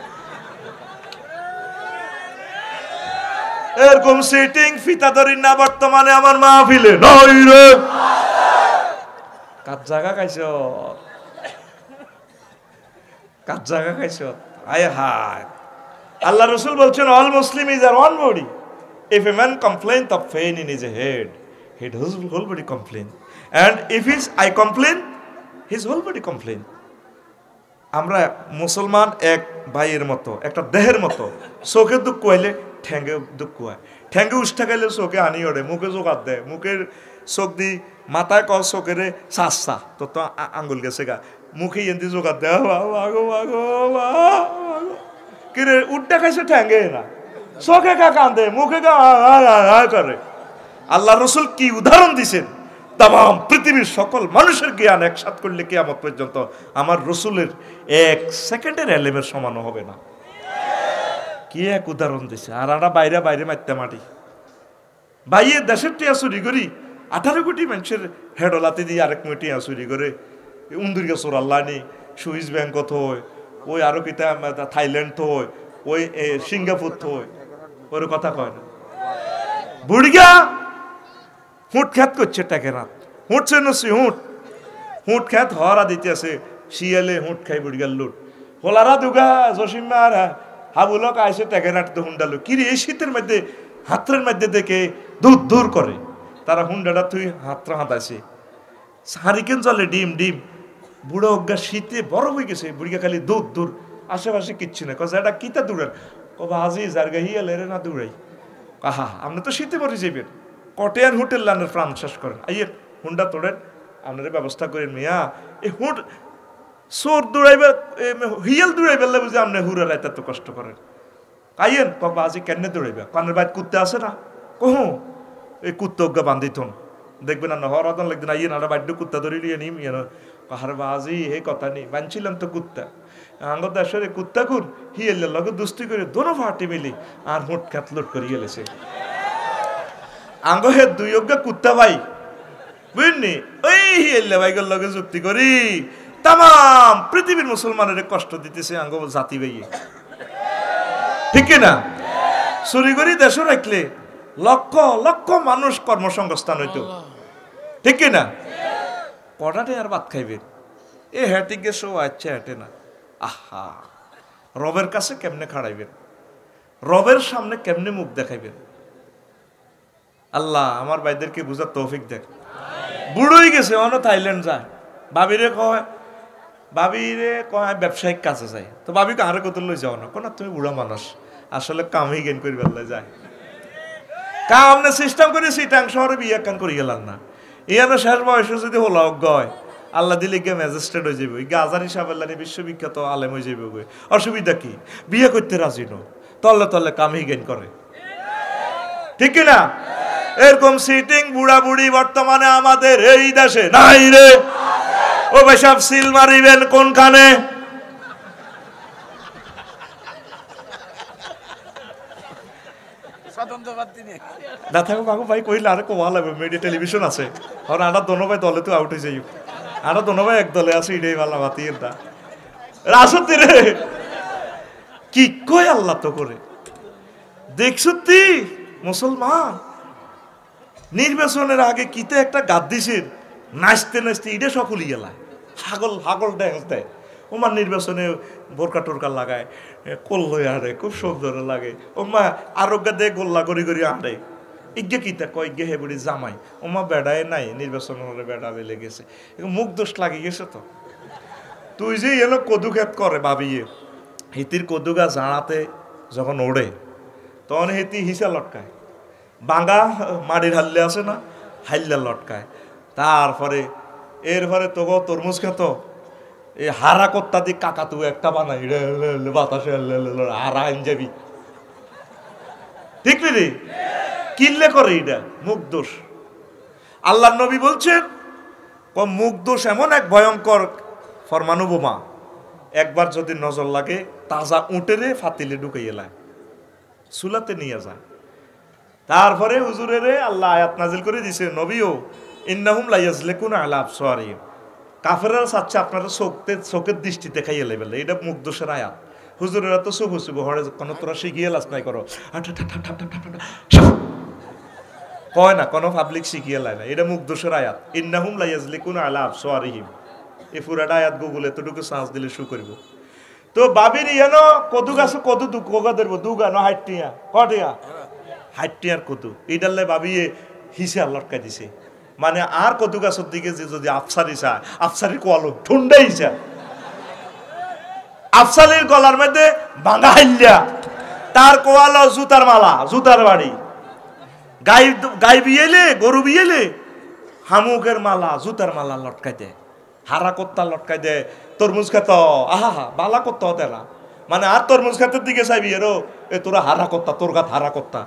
এরকম সিটিং ফিতা ধরি না বর্তমানে আমার মাহফিলে নই রে। কার জায়গা খাইছ, কার জায়গা খাইছ, আয় হায়। আল্লাহ রসুল বলছেন all Muslim is are one body, if a man complain of pain in his head, his whole body complain, and if his eye complain, his whole body complain. আমরা মুসলমান এক ভাইয়ের মতো, একটা দেহের মতো, চোখে দুঃখ হইলে ঠ্যাঙ্গে দুঃখ হয়, ঠ্যাঙ্গে উষ্ঠা খাইলে চোখে আনি ওঠে, মুখে জোগাত দেয়, মুখের চোখ দি মাথায় কর চোখেরে চাষা তো তো আঙ্গুল গেছে গা, মুখে এনতি জোগাত দেয় কিরে উঠটা খাইছে ঠ্যাঙ্গে না, চোখে কা কান্দে, মুখে কা করে। আল্লাহ রসুল কি উদাহরণ দিছেন, তাম পৃথিবীর সকল মানুষের জ্ঞান একসাথ করলে কিয়ামত পর্যন্ত আমার রসুলের 1 সেকেন্ডের এলেমের সমানও হবে না। কি এক উদাহরণ দিছে। আর আমরা বাইরে বাইরে মারতে মাটি বাইয়ে দেশের টিয়া চুরি করি, 18 কোটি মানুষের হেডলাতে দিয়ে আরেক মেয়ে টিয়া চুরি করে, উন্দুরকে চোরাল্লা নি, সুইস ব্যাংক থই, ওই আরো কিতা থাইল্যান্ড থই, ওই সিঙ্গাপুর থই, ওর কথা কয় না। বুড়িয়া হুঁট খ্যাত করছে টেকেরাত, হুঁটছে নসি হুঁট, হুঁট খ্যাত হরা দিতে আছে, শিয়ালে হুঁট খাই বুড়িয়ার লুট, হোলারা দুগা জসিমা আর হাবুলক আইসে টেকেরাট তো হুন্ডালো, কিরে এই শীতের মধ্যে হাতের মধ্যে দেখে দূর দূর করে, তারা হুন্ডাটা তুই হাতরা হাতাইছে, হারিকেন জলে ডিম ডিম, বুড়ো অজ্ঞা শীতে বড় হয়ে গেছে, বুড়িয়া খালি দূর দূর, আশেপাশে কিচ্ছু না, কছে এটা কিতা দূরের, কবা হাজি জারগা হিয়ালে রে না দূরাই, আহা আপনি তো শীতে পরে যাবেন, কটেয়ার হোটেল লানের প্রাণ শেষ করেন, আইয়ের হুন্ডা তোড়েন, আপনার ব্যবস্থা করেন মিয়া, এই হুঁট সোর দৌড়াইবে হিয়াল দৌড়াইবে বুঝে আপনি হুড়ে রাইতে তো কষ্ট করেন, আইয়েন কবা আজি কেন দৌড়াইবে, কানের বাইর কুত্তে আছে না, কহু এই কুত্তে অজ্ঞা বান্ধিতন দেখবেন না হরাদন লাগবে না, ইয়ে না বাড়ি কুত্তা ধরে নিয়ে নিম ইয়ে কাহার বাজি এই কথা নেই, বানছিলাম তো কুত্তা আঙ্গ দেশের কুত্তা কুর হিয়েলের লগে দুস্তি করে দোনো ফাটি মিলি আর হুট খাত লুট করে গেলেছে আঙ্গ হে দুই অজ্ঞা কুত্তা ভাই বুঝলি, ওই হিয়েলে ভাইগের লগে যুক্তি করি তাম পৃথিবীর মুসলমানের কষ্ট দিতেছে আঙ্গ জাতি ভাইয়ে, ঠিক না? চুরি করি দেশ রাখলে লক্ষ লক্ষ মানুষ কর্মসংস্থান হইতো, ঠিক কিনা? কটাতে আর ভাত খাইবেন? এ হেঁটে গেছো, আচ্ছা হেঁটে না। আহা, রবের কাছে কেমনে খাড়াইবেন? রবের সামনে কেমনে মুখ দেখাইবেন? আল্লাহ আমার ভাইদেরকে বুঝার তৌফিক দেখ। বুড়োই গেছে, অন্য থাইল্যান্ড যায়, ভাবিরে কয় ব্যবসায়িক কাজে যায়। তো ভাবিকে আরে কত লই যাও না, কোন তুমি বুড়া মানুষ, আসলে কামই জ্ঞান করি বেলায় যায়। কাম না সিস্টেম করে সিটাং শহরে বিয়ে কান করি গেলাম না। ইয়ানো শেষ বয়সে যদি হলো গয়, আল্লাহ দিলে গিয়ে ম্যাজিস্ট্রেট হয়ে যাবে, গিয়ে আজার হিসাব বিশ্ববিখ্যাত আলেম হয়ে যাবে। গই অসুবিধা কি? বিয়ে করতে রাজি নো, তলে তলে কামই জ্ঞান করে, ঠিক কিনা? এরকম সিটিং বুড়া বুড়ি বর্তমানে আমাদের এই দেশে নাই রে। ও বেশাব সিল মারিবেন কোনখানে? না থাকো কাকু ভাই কইলে আরে কোয়া লাগবে, মিডিয়া টেলিভিশন আছে। আর আনা দোনো ভাই দলে তো আউট হয়ে যাই, আনা দোনো ভাই এক দলে আছে, এটাই ভালো বাতির দা রাসতি রে। কি কই আল্লাহ তো করে দেখছ তুই মুসলমান, নির্বাচনের আগে কিতে একটা গাদ দিছিস, নাচতে নাচতে ইডে সকলই গেলায় হাগল হাগল ড্যান্স দেয়। ওমার নির্বাচনে বোরকা টোরকা লাগায়, কল্লই আড়ে, খুব সুন্দর লাগে। ওমা আরোগ্য দে গোল্লা করি করি আড়ে, ইজ্ঞে কিতা কয় ইজ্ঞে হে বুড়ি জামাই। ওমা বেড়ায় নাই, নির্বাচন হলে বেড়া বেলে গেছে, মুখ দোষ লাগি গেছে। তো তুই যে এলো কদু খেত করে ভাবিয়ে, হিতির কদু গাছ জাড়াতে যখন ওড়ে তখন হেতি হিসা লটকায়, বাঙ্গা মাটির হাল্লে আছে না, হাল্লা লটকায়। তারপরে এরপরে তো তরমুজ খেত, এই হারা কত্তা দিয়ে কাকা তু একটা বানাই বাতাসে হারা আইন যাবি, ঠিক রে? কিনলে করে এটা মুখ দোষ। আল্লাহ নবী বলছেন মুখ দোষ এমন এক ভয়ঙ্কর ফরমানু বোমা, একবার যদি নজর লাগে তাজা উটেরে ফাতিলে ঢুকাইয়ে লায়, চুলাতে নিয়ে যায়। তারপরে হুজুরেরে আল্লাহ আয়াত নাজিল করে দিছে, নবীও ইন্নাহুম লা ইয়াজলিকুনা আলা আবসারিহিম, কাফেররা চাচ্ছে আপনারা চোখের দৃষ্টিতে খাইয়ে লেবেল। এটা মুখ দোষের আয়াত। হুজুরেরা তো শুভ শুভ হরে কোনো তোরা শিখিয়ে লাস নাই করো, কয় না কোনো পাবলিক শিখিয়ে লাই না, এটা মুখ দোষের আয়াত। ইন্নাহুম লা ইয়াজলিকুনা আলা আবসারিহিম, এই পুরাটা আয়াত গুগলে এতটুকু সার্চ দিলে শু করব। তো বাবির ইয়ানো কদু গাছ কদু কোগা ধরবো দুগা ন হাইটিয়া কটিয়া হাইটিয়ার কদু এইডালে বাবিয়ে হিসে লটকাই দিছে। মানে আর কদু গাছের দিকে যে যদি আফসারি চায়, আফসারি কোয়ালো ঠুন্ডাই যায়, আফসারির গলার মধ্যে ভাঙা হাইল্লা, তার কোয়ালো জুতার মালা, জুতার বাড়ি, গাই বিয়েলে গরু বিয়েলে হামুকের মালা, জুতার মালা লটকাই দেয়, হারা কত্তা লটকাই দেয়, তরমুজ খেত আহা বালা করতে হতে না। মানে আর তরমুজ খেতের দিকে চাইবি এরো এ তোরা হারা কত্তা, তোর গাত হারা কত্তা।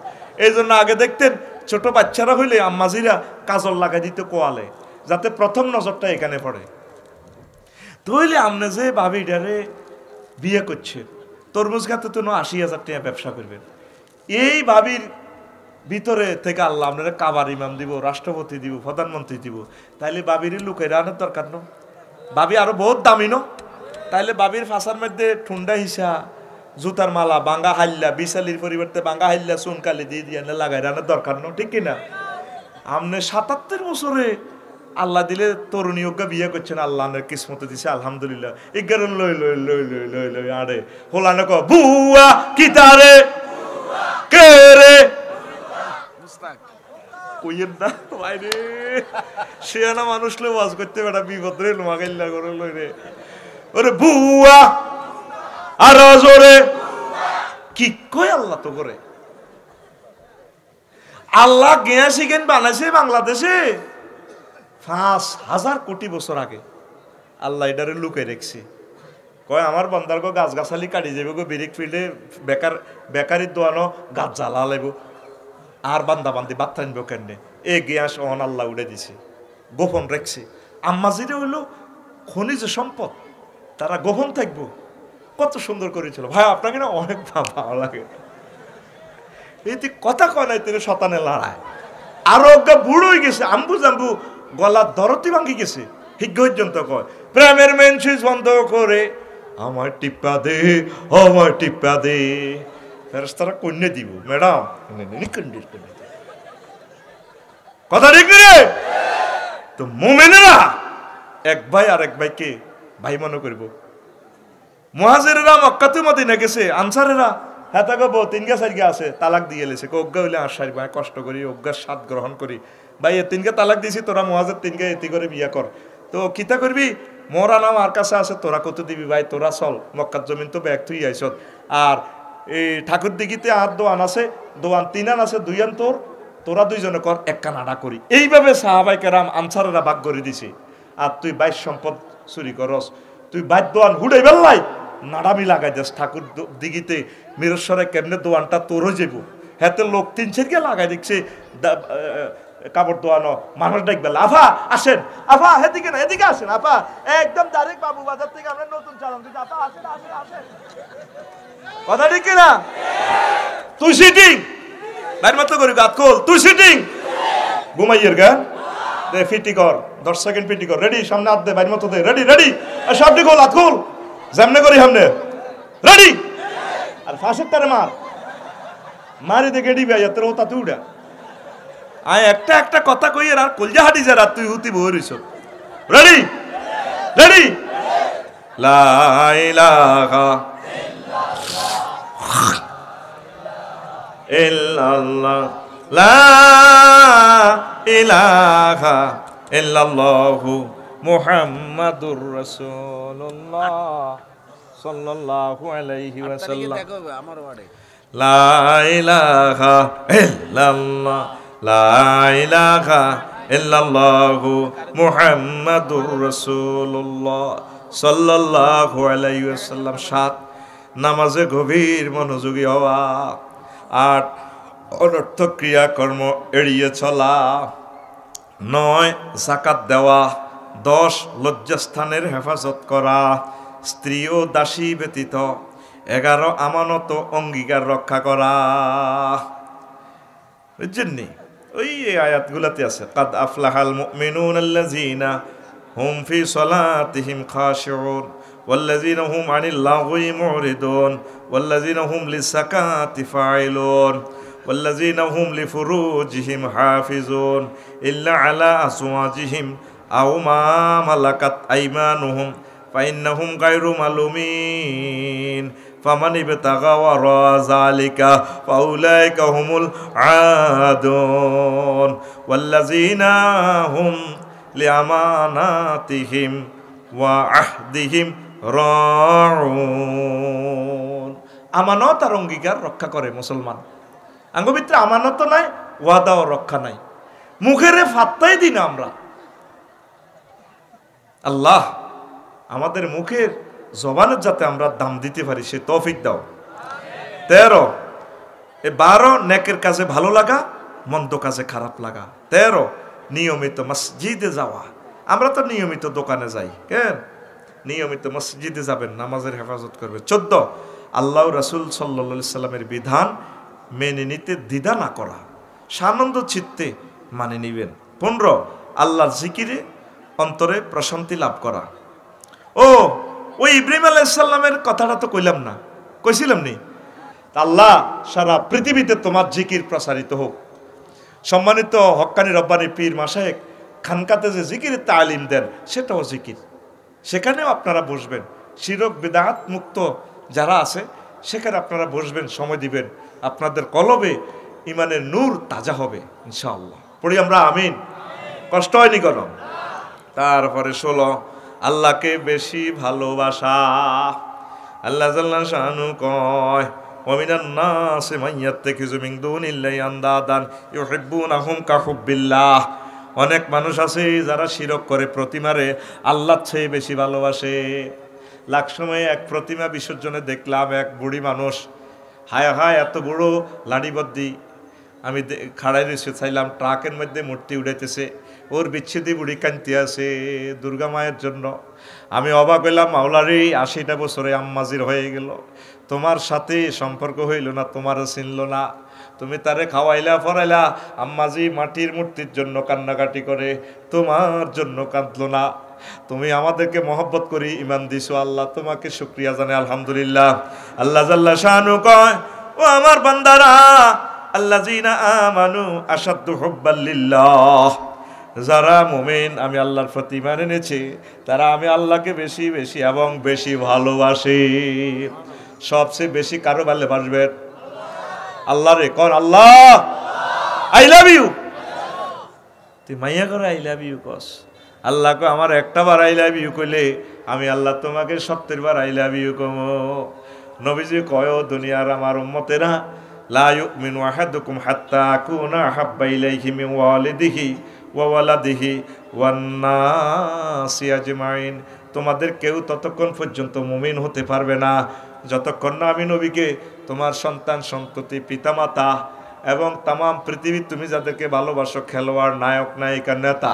এই জন্য আগে দেখতেন ছোট বাচ্চারা হইলে আম্মাজিরা কাজল লাগাই দিতে কোয়ালে, যাতে প্রথম নজরটা এখানে পড়ে। তো হইলে আপনি যে ভাবিটারে বিয়ে করছে, তরমুজ খাতে তো ৮০,০০০ টাকা ব্যবসা করবেন, এই ভাবির ভিতরে থেকে আল্লাহ আপনারা কাবার ইমাম দিব, রাষ্ট্রপতি দিব, প্রধানমন্ত্রী দিব, তাইলে বাবির লুকাই রানের দরকার ন? বাবি আরো বহুত দামি ন? তাইলে বাবির ফাঁসার মধ্যে ঠুন্ডা হিসা, জুতার মালা, বাঙ্গা হাল্লা, বিশালির পরিবর্তে বাঙ্গা হাল্লা চুনকালি দিয়ে দিয়ে লাগাই রানের দরকার ন, ঠিক কিনা? আপনি ৭৭ বছরে আল্লাহ দিলে তরুণী অজ্ঞা বিয়ে করছেন, আল্লাহ কিসমতে দিছে আলহামদুলিল্লাহ। ১১ লই লই লই লই লই লই আরে হোলানো ক বুয়া কিতারে কে রে কইয়েন না বাইরে শিয়ানা মানুষ লে ওয়াজ করতে বেটা বিপদ রে লোমাগাইল্লা করে লই রে ওরে বুয়া আর জোরে কি কই আল্লাহ তো করে। আল্লাহ গিয়া শিখেন বানাইছে বাংলাদেশে ৫,০০০ কোটি বছর আগে। আল্লাহ এটারে লুকাই রেখছে, কয় আমার বন্দার গো গাছ গাছালি কাটি যাবে গো, বিরিক ফিল্ডে বেকারির দোয়ানো গাছ জ্বালা লাগব, আর বান্দা বান্দি বাত্তা আনবো কেন, এ গ্যাস অন আল্লাহ উড়ে দিছে, গোপন রেখছে। আম্মাজিরে হইলো খনিজ সম্পদ, তারা গোপন থাকবো। কত সুন্দর করেছিল ভাই, আপনাকে না অনেক ভালো লাগে। এই কথা কয় নাই তিনি শতানে লড়ায়, আরো বুড়ো হয়ে গেছে, আম্বু জাম্বু গলার দরতি ভাঙ্গি গেছে, হিজ্ঞ পর্যন্ত কয় প্রেমের মেন সুইচ বন্ধ করে আমার টিপ্পা দে, আমার টিপ্পা দে। ফেরেশতারা কন্যা দিব ম্যাডাম, কথা ঠিক রে? তো মুমিনেরা এক ভাই আর এক ভাইকে ভাই মনে করব। মুহাজিরেরা মক্কাতে মদিনা গেছে, আনসারেরা হেতাকে বউ তিনগা চারগা আছে তালাক দিয়ে লেছে, অজ্ঞা হইলে আসার ভাই কষ্ট করি অজ্ঞার স্বাদ গ্রহণ করি, ভাই এ তিনগা তালাক দিছি, তোরা মুহাজির তিনগা এতি করে বিয়া কর। তো কিতা করবি, মোরা নাম আর কাছে আছে, তোরা কত দিবি ভাই, তোরা চল, মক্কার জমিন তো ব্যাগ তুই আইস। আর এই ঠাকুর দিঘিতে আর দোয়ান আছে, দোয়ান তিনান আছে, দুইয়ান তোর, তোরা দুইজনে কর, এক কানাডা করি। এইভাবে সাহাবাই কেরাম আনসারেরা ভাগ করে দিছে। আর তুই বাইশ সম্পদ চুরি করস, তুই বাইর দোয়ান হুড়াই বেল্লাই নাড়ামি লাগাই যাস ঠাকুর দিঘিতে মিরস্বরে কেমনে দোয়ানটা তোর হয়ে যাবো। হাতে লোক তিন চারকে লাগাই দেখছে কাপড় দোয়ানো, মানুষ দেখবে আফা আসেন, আফা এদিকে না এদিকে আসেন, আফা একদম ডাইরেক্ট বাবু বাজার থেকে আমরা নতুন চালান দিচ্ছি, আফা আসেন আসেন আসেন। কথা ঠিক কিনা? তুই সিটিং বাইর মতো করি গাত খোল, তুই সিটিং ঘুমাইয়ের গান দে, ফিটি কর 10 সেকেন্ড ফিটি কর, রেডি, সামনে হাত দে, বাইর মতো দে, রেডি রেডি, সবটি খোল, হাত খোল, যেমনে করি সামনে রেডি। আর ফাঁসের তারে মার মারি দেখে ডিবে তোর ও তাতে উড়া আয় একটা একটা কথা কই আর কলজা হাঁটি যা রাত তুই হুতি বহরিস। রেডি রেডি, লা ইলাহা ইল্লাল্লাহ লা ইলাহা ইল্লাল্লাহু মুহাম্মাদুর রাসূলুল্লাহ সাল্লাল্লাহু আলাইহি ওয়াসাল্লাম। লা ইলাহা ইল্লাল্লাহ লা ইলাহা ইল্লাল্লাহু মুহাম্মাদুর রাসূলুল্লাহ সাল্লাল্লাহু আলাইহি ওয়াসাল্লাম। 7 নামাজে গভীর মনোযোগী হওয়া। 8 অনর্থক ক্রিয়াকর্ম এড়িয়ে চলা। 9 যাকাত দেওয়া। 10 লজ্জাস্থানের হেফাজত করা, স্ত্রী ও দাসী ব্যতীত। 11 আমানত অঙ্গীকার রক্ষা করা। বুঝছেন? ওই আয়াতগুলাতে আছে, কাদ আফলাহাল মুমিনুন আল্লাযীনা হুম ফি সালাতিহিম খাশিউন ওয়াল্লাযীনা হুম আনিল লাগwi মুরিদুন ওয়াল্লাযীনা হুম লিযাকাতি ফাইলুন ওয়াল্লাযীনা হুম লিফুরুজিহিম হাফিজুন ইল্লা আলা আসওয়াজিহিম আও মা মালাকাত আইমানুহুম ফাইন্নাহুম গায়রু মালুমিন ফামান ইবতাগা ওয়ারা যালিকা ফাউলাইকা হুমুল আদুন ওয়াল্লাযীনা হুম লিআমানাতিহিম ওয়া আহদিহিম রাউন। আমানত আর অঙ্গীকার রক্ষা করে মুসলমান। আঙ্গ ভিতরে আমানত নাই, ওয়াদাও রক্ষা নাই, মুখেরে ফাত্তাই দিই না আমরা। আল্লাহ আমাদের মুখের জবানের যাতে আমরা দাম দিতে পারি সে তৌফিক দাও। 13 12 নেকের কাজে ভালো লাগা, মন্দ কাজে খারাপ লাগা। 13 নিয়মিত মসজিদে যাওয়া। আমরা তো নিয়মিত দোকানে যাই, কেন? নিয়মিত মসজিদে যাবেন, নামাজের হেফাজত করবে। 14 আল্লাহ রাসূল সাল্লাল্লাহু আলাইহি সাল্লামের বিধান মেনে নিতে দ্বিধা না করা, সানন্দ চিত্তে মানে নিবেন। 15 আল্লাহর জিকিরে অন্তরে প্রশান্তি লাভ করা। ওই ইব্রাহিম আলাইহিস সালামের কথাটা তো কইলাম না, কইছিলাম নি? আল্লাহ সারা পৃথিবীতে তোমার জিকির প্রসারিত হোক। সম্মানিত হক্কানি রব্বানি পীর মাশায়েখ খানকাতে যে জিকিরের তালিম দেন সেটাও জিকির, সেখানেও আপনারা বসবেন। শিরক বিদআত মুক্ত যারা আছে সেখানে আপনারা বসবেন, সময় দিবেন, আপনাদের কলবে ইমানের নূর তাজা হবে ইনশাআল্লাহ। পড়ি আমরা আমিন। কষ্ট হয়নি কোনো? তারপরে 16 আল্লাহকে বেশি ভালোবাসা। আল্লাহ জাল্লা শানু কয় ওয়ামিনান নাসি মান ইয়াত্তাখিযু মিন দুনিল্লাহি আনদাদান ইউহিব্বুনাহুম কাহুব্বিল্লাহ। অনেক মানুষ আছে যারা শিরক করে, প্রতিমারে আল্লাহর চেয়ে বেশি ভালোবাসে। লাখ সময় এক প্রতিমা বিসর্জনে দেখলাম এক বুড়ি মানুষ, হায় হায় এত বুড়ো লাড়িবদ্দি, আমি খাড়াই রয়েছে, চাইলাম ট্রাকের মধ্যে মূর্তি উড়াইতেছে, ওর বিচ্ছেদী বুড়ি কান্তি আছে দুর্গা মায়ের জন্য। আমি অবাক হইলাম, মাওলারি 80টা বছরে আম্মাজির হয়ে গেল, তোমার সাথে সম্পর্ক হইল না, তোমারও চিনল না, তুমি তারে খাওয়াইলা পড়াইলা, আম্মাজি মাটির মূর্তির জন্য কান্নাকাটি করে, তোমার জন্য কাঁদলো না। তুমি আমাদেরকে মহব্বত করি ইমান দিছো, আল্লাহ তোমাকে শুকরিয়া জানে, আলহামদুলিল্লাহ। আল্লাহ জাল্লা শানু কয় ও আমার বান্দারা, আল্লাযীনা আমানু আশাদ্দু হুব্বাল লিল্লাহ, যারা মুমিন আমি আল্লাহর প্রতি ঈমান এনেছে তারা আমি আল্লাহকে বেশি বেশি এবং বেশি ভালোবাসি। সবচেয়ে বেশি কারো ভালোবাসবেন? আল্লাহরে। কোন আল্লাহ? I love you. তুই মাইয়া করে আই লাভ ইউ কস, আল্লাহকে আমার একটা বার আই লাভ ইউ কইলে আমি আল্লাহ তোমাকে 70 বার আই লাভ ইউ কমো। নবীজি কয়, দুনিয়ার আমার উম্মতেরা, লা ইউমিনু আহাদুকুম হাত্তা আকুনা হাব্বা ইলাইহি মিন ওয়ালিদিহি ওয়া ওয়ালাদিহি ওয়ান নাসি আজমাইন। তোমাদের কেউ ততক্ষণ পর্যন্ত মুমিন হতে পারবে না যতক্ষণ না আমি নবীকে তোমার সন্তান সন্ততি পিতামাতা এবং তাম পৃথিবী তুমি যাদেরকে ভালোবাসো, খেলোয়াড় নায়ক নায়িকা নেতা,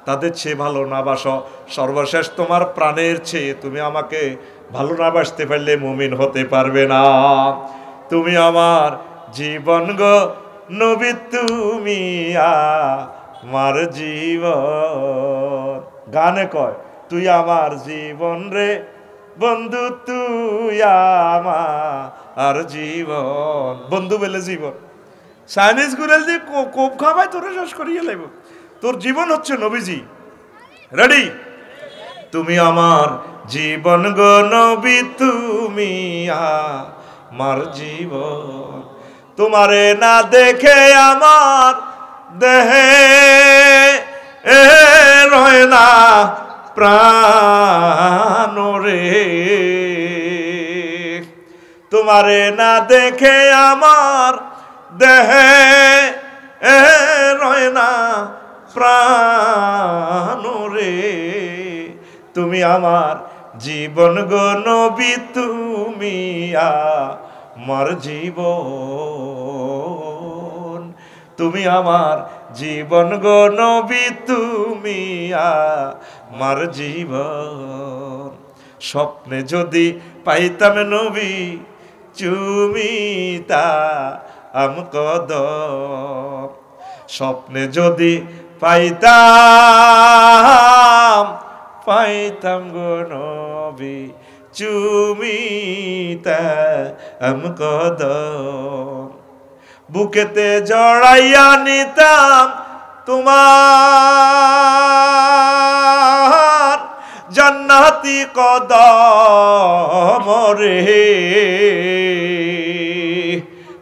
তাদের চেয়ে ভালো না বাসো, সর্বশেষ তোমার প্রাণের চেয়ে তুমি আমাকে ভালো না বাসতে পারলে মুমিন হতে পারবে না। তুমি আমার জীবন গো নবী, তুমি আমার জীবন। গানে কয়, তুই আমার জীবন রে বন্ধু, তুই আমার জীবন। বন্ধু বলে জীবন। চাইনিজ গুরেল যে কোপ খাবাই তোরে শেষ করিয়ে লাগবে। তোর জীবন হচ্ছে নবীজি। রেডি? তুমি আমার জীবন গো নবী, তুমি আমার জীবন। তোমারে না দেখে আমার দেহে রয় না প্রাণ রে, তোমারে না দেখে আমার দেহে রয় না প্রাণ রে। তুমি আমার জীবন গো নবী, তুমি আমার জীবন। তুমি আমার জীবন গো নবী, তুমি আমার জীবন। স্বপ্নে যদি পাইতাম নবী চুমিতা আমকদম, স্বপ্নে যদি পাইতাম গো নবী চুমিতা আমকদম, বুকেতে জড়াইয়া নিতাম তোমার জান্নাতি কদম রে।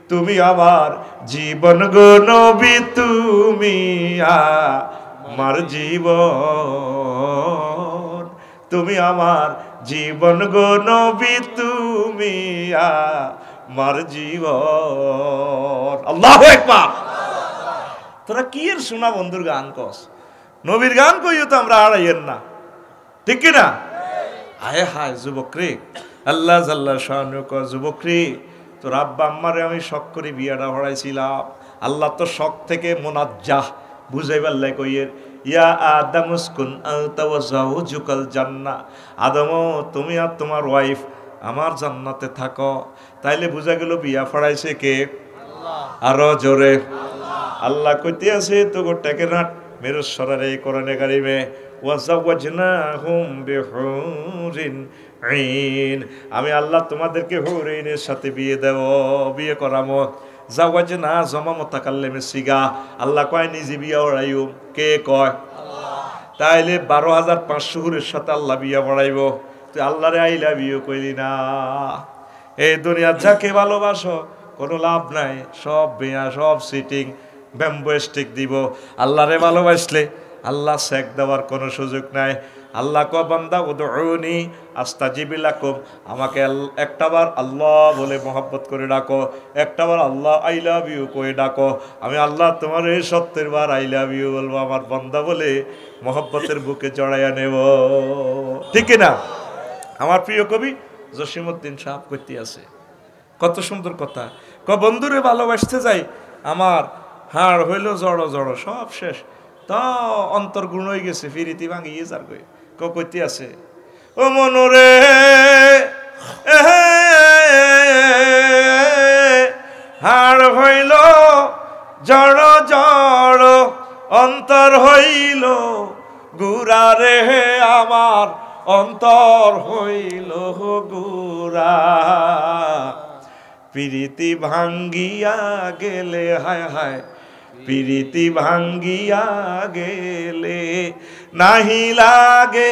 তুমি আমার জীবন গো নবী, তুমি আমার জীবন। তুমি আমার জীবন গো নবী, তুমি আমার জীবন। আল্লাহু আকবার। তোরা কি এর শোনা বন্ধুর গান কস? নবীর গান কইও তো আমরা আড়াইয়ের না, ঠিক কি না? হায় হায় যুবক রে, আল্লাহ জাল্লা শানু ক, যুবক রে, তোর আব্বা আম্মারে আমি শখ করে বিয়াটা হড়াইছিলাম। আল্লাহ তো শখ থেকে মুনাজ্জাহ, বুঝাইবার লাই কইয়ের, ইয়া আদম উসকুন আনতা ওয়া যাওজুকাল জান্নাহ, আদম তুমি আর তোমার ওয়াইফ আমার জান্নাতে থাকো। তাইলে বুঝা গেল বিয়া ফড়াইছে কে? আল্লাহ। আরো জোরে আল্লাহ কইতে আছে তো গোটাকে রাট মেরু সরারে কোরআনে কারিমে, ওয়া যাওয়াজনাহুম বিহুরিন আইন, আমি আল্লাহ তোমাদেরকে হুরাইনের সাথে বিয়ে দেব, বিয়ে করামো। যাওয়াজনা জমা মুতাকাল্লিমে সিগা, আল্লাহ কয় নিজে বিয়া ওড়াইও। কে কয়? আল্লাহ। তাইলে 12,500 হুরের সাথে আল্লাহ বিয়া পড়াইব। তুই আল্লাহরে আই লাভ ইউ কইলি না। এই দুনিয়ার যাকে ভালোবাসো কোনো লাভ নাই, সব বিয়া সব সিটিং ব্যাম্বো স্টিক দিব। আল্লাহরে ভালোবাসলে আল্লাহ শেখ দেওয়ার কোনো সুযোগ নাই। আল্লাহ ক বান্দা উদউনি আস্তাজিব লাকুম, আমাকে একটাবার আল্লাহ বলে মোহাব্বত করে ডাকো, একটাবার আল্লাহ আই লাভ ইউ কয়ে ডাকো, আমি আল্লাহ তোমার 70 বার আই লাভ ইউ বলবো, আমার বান্দা বলে মোহাব্বতের বুকে জড়াইয়া নেব, ঠিক না? আমার প্রিয় কবি জসিমউদ্দিন সাহেব কইতে আছে কত সুন্দর কথা, ক বন্ধুরে ভালোবাসতে যাই আমার হাড় হইল জড়ো জড়ো, সব শেষ, তা অন্তর গুণ হয়ে গেছে, ফিরিতি ভাঙিয়ে যার কই কইতে আছে, ও মনরে হাড় হইল জড় জড়, অন্তর হইল গুড়া রে, আমার অন্তর হইল গুড়া, প্রীতি ভাঙ্গিয়া গেলে, হায় হায় প্রীতি ভাঙ্গিয়া গেলে, নাহি লাগে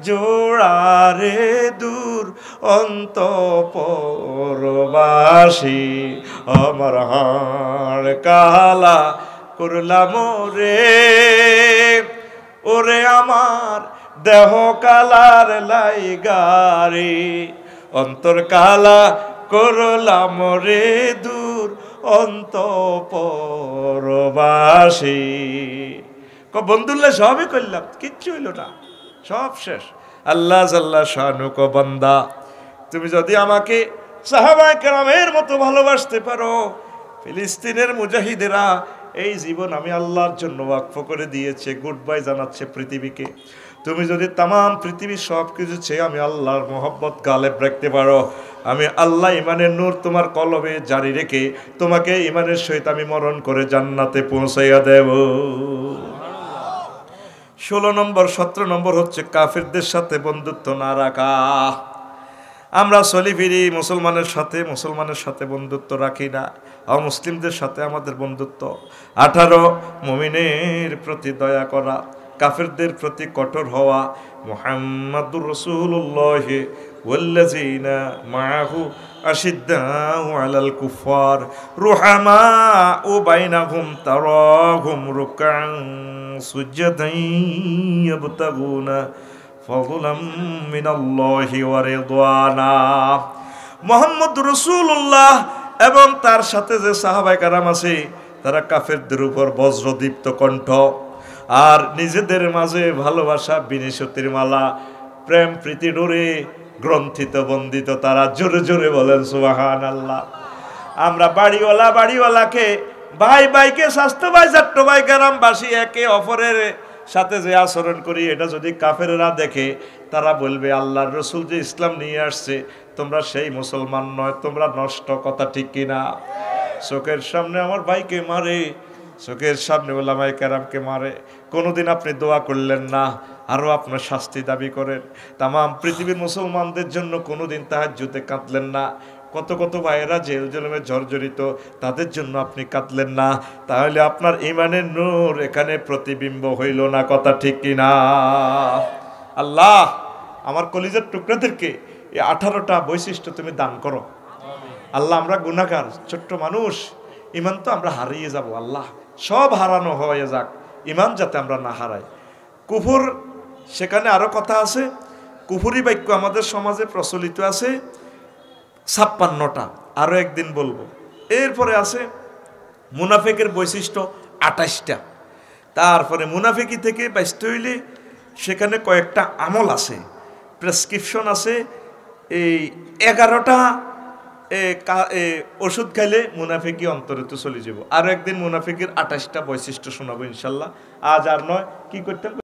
জোড়ারে দূর অন্তঃপুরবাসী, আমার হাড় কালা করলাম রে, ওরে আমার দেহ কালার লাইগারে, অন্তর কালা করলাম রে দূর অন্তঃপুরবাসী। বন্ধুল্লাহ সবই করলাম, কিচ্ছু হইল না, সব শেষ। আল্লাহ জাল্লা শানু কো বান্দা, তুমি যদি আমাকে সাহাবায়ে কেরামের মতো ভালোবাসতে পারো, ফিলিস্তিনের মুজাহিদেরা এই জীবন আমি আল্লাহর জন্য ওয়াকফ করে দিয়েছে, গুড বাই জানাচ্ছে পৃথিবীকে। তুমি যদি তামাম পৃথিবীর সব কিছু চেয়ে আমি আল্লাহর মোহব্বত গালেব রাখতে পারো, আমি আল্লাহ ইমানের নূর তোমার কলবে জারি রেখে তোমাকে ইমানের সহিত আমি মরণ করে জান্নাতে পৌঁছাইয়া দেব। 16 নম্বর 17 নম্বর হচ্ছে কাফিরদের সাথে বন্ধুত্ব না রাখা। আমরা চলি ফিরি মুসলমানের সাথে বন্ধুত্ব রাখি না, অমুসলিমদের সাথে আমাদের বন্ধুত্ব। 18 মুমিনের প্রতি দয়া করা, কাফিরদের প্রতি কঠোর হওয়া। মুহাম্মাদুর রাসূলুল্লাহ ওয়াল্লাযীনা মাআহু আশিদ্দাউ আলাল কুফার রুহামাউ বাইনাহুম তারাহুম রুকআন সুজদান ইয়াবতাগুনা ফাযলাম মিনাল্লাহি ওয়া রিদওয়ানা। মুহাম্মদুর রাসূলুল্লাহ এবং তার সাথে যে সাহাবায়ে কেরাম আছে, তারা কাফেরদের উপর বজ্রদীপ্ত কণ্ঠ আর নিজেদের মাঝে ভালোবাসা বিনিশতির মালা, প্রেম প্রীতি ডোরে গ্রন্থিত বন্দিত। তারা জোরে জোরে বলেন সুবহানাল্লাহ। আমরা বাড়িওয়ালাকে ভাই ভাইকে স্বাস্থ্য ভাই চাট্ট ভাই গ্রামবাসী একে অপরের সাথে যে আচরণ করি, এটা যদি কাফেররা দেখে, তারা বলবে আল্লাহর রাসূল যে ইসলাম নিয়ে আসছে, তোমরা সেই মুসলমান নয়, তোমরা নষ্ট। কথা ঠিক কিনা? চোখের সামনে আমার ভাইকে মারে, চোখের সামনে ওলামায়ে কেরামকে মারে, কোনোদিন আপনি দোয়া করলেন না, আরও আপনার শাস্তি দাবি করেন। তামাম পৃথিবীর মুসলমানদের জন্য কোনোদিন তাহাজ্জুদে কাঁদলেন না, কত কত ভাইয়েরা জেল জুলুমে জর্জরিত, তাদের জন্য আপনি কাঁদলেন না, তাহলে আপনার ঈমানের নূর এখানে প্রতিবিম্ব হইল না। কথা ঠিক কিনা? আল্লাহ আমার কলিজার টুকরাদেরকে এই 18টা বৈশিষ্ট্য তুমি দান করো। আল্লাহ আমরা গুনাহগার, ছোট্ট মানুষ, ঈমান তো আমরা হারিয়ে যাব। আল্লাহ সব হারানো হয়ে যাক, ঈমান যাতে আমরা না হারাই। কুফর, সেখানে আরো কথা আছে। কুফরি বাক্য আমাদের সমাজে প্রচলিত আছে 56টা, আরো একদিন বলবো। এরপরে আছে মুনাফিকের বৈশিষ্ট্য 28টা। তারপরে মুনাফিকি থেকে বাঁচতে হইলে সেখানে কয়েকটা আমল আছে, প্রেসক্রিপশন আছে। এই 11টা ওষুধ খাইলে মুনাফিকি অন্তরে তো চলে যাব। আরো একদিন মুনাফিকের 28টা বৈশিষ্ট্য শোনাবো ইনশাল্লাহ। আজ আর নয়, কি করতে